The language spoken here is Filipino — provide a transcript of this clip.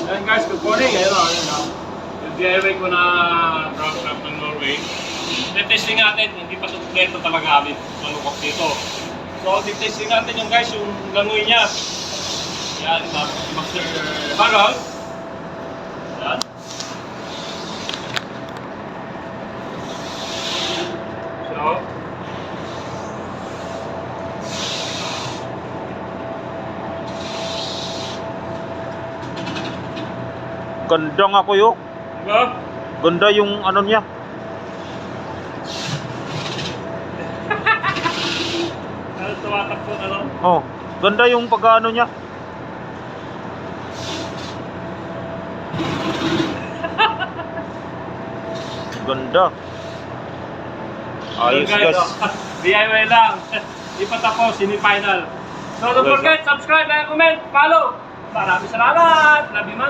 Ayan guys, good morning. Ayun o, ayun o. Yung DIY ko na ground crab ng Norway. Testing natin, hindi pa kompleto talaga amin malukok dito. So, testing natin yung guys, yung langoy niya. Yan, Master Barrel. Yan. So, Ganda nga kuya. diba? Ganda yung ano niya. Ano, tumatakbo na lang. Oh, ganda yung pag-ano niya. Ganda. Ayos guys. DIY lang. Di pa tapos, semi-final. So don't Okay, forget, subscribe and comment, follow. Maraming salamat. Love you, man.